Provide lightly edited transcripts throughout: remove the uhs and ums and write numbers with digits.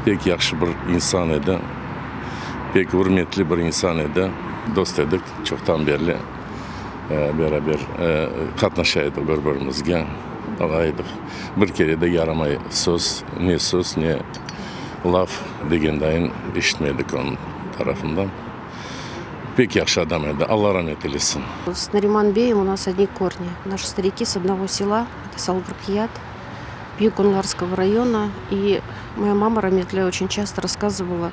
Pek yaxşı bir insan edi. Pek hürmetli bir insan edi. Dost edik. Çoktan beri beraber katnaşaydık birbirimizge. Ağaydık. Bir kere de yaramay söz, ne laf degendayin işitmedik onun tarafından. Pek yaxşı adam edi. Allah rahmet eylesin. С Нариманбеем у нас одни корни. Наши старики с одного села, это Салбуркият, Югунларского района. И моя мама Раметля очень часто рассказывала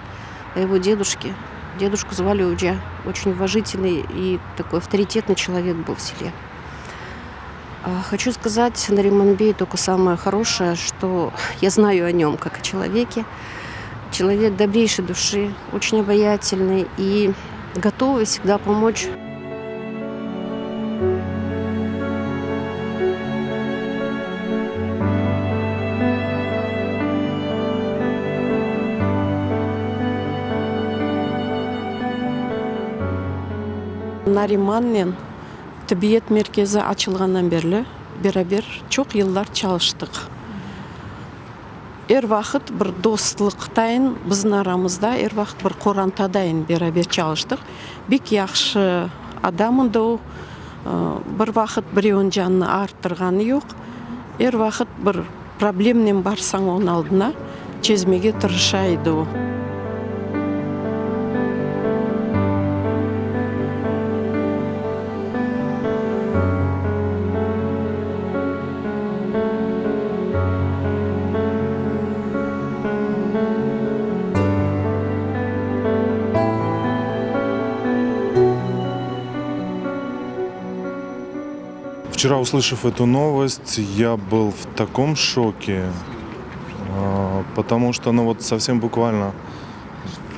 о его дедушке. Дедушку звали Уджа. Очень уважительный и такой авторитетный человек был в селе. Хочу сказать Нариманбею только самое хорошее, что я знаю о нем как о человеке. Человек добрейшей души, очень обаятельный и готовый всегда помочь. Нариманмен Тибет меркези açılгандан бери берабер çok yıllar çalıştık. Эр вакыт bir достуктайын биздин арамызда, эр вакыт bir корантадайын берабер çalıştık. Бик яхшы адам ынды. Bir вакыт бирөөнүн жанын арттырганы жок. Эр вакыт bir проблемнен барсаң онун алдына чезмеге тырышайды. Вчера, услышав эту новость, я был в таком шоке, потому что, совсем буквально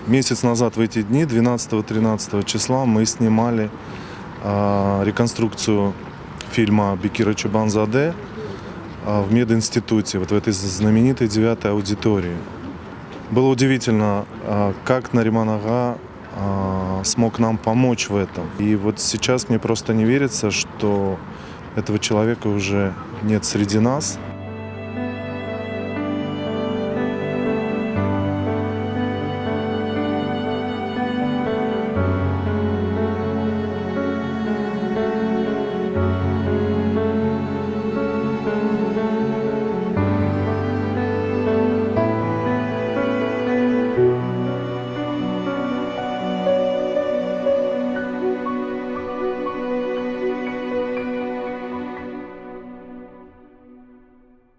месяц назад в эти дни, 12-13 числа, мы снимали реконструкцию фильма Бекира Чубанзаде в мединституте, в этой знаменитой 9-й аудитории. Было удивительно, как Нариман ага смог нам помочь в этом. И сейчас мне просто не верится, что этого человека уже нет среди нас.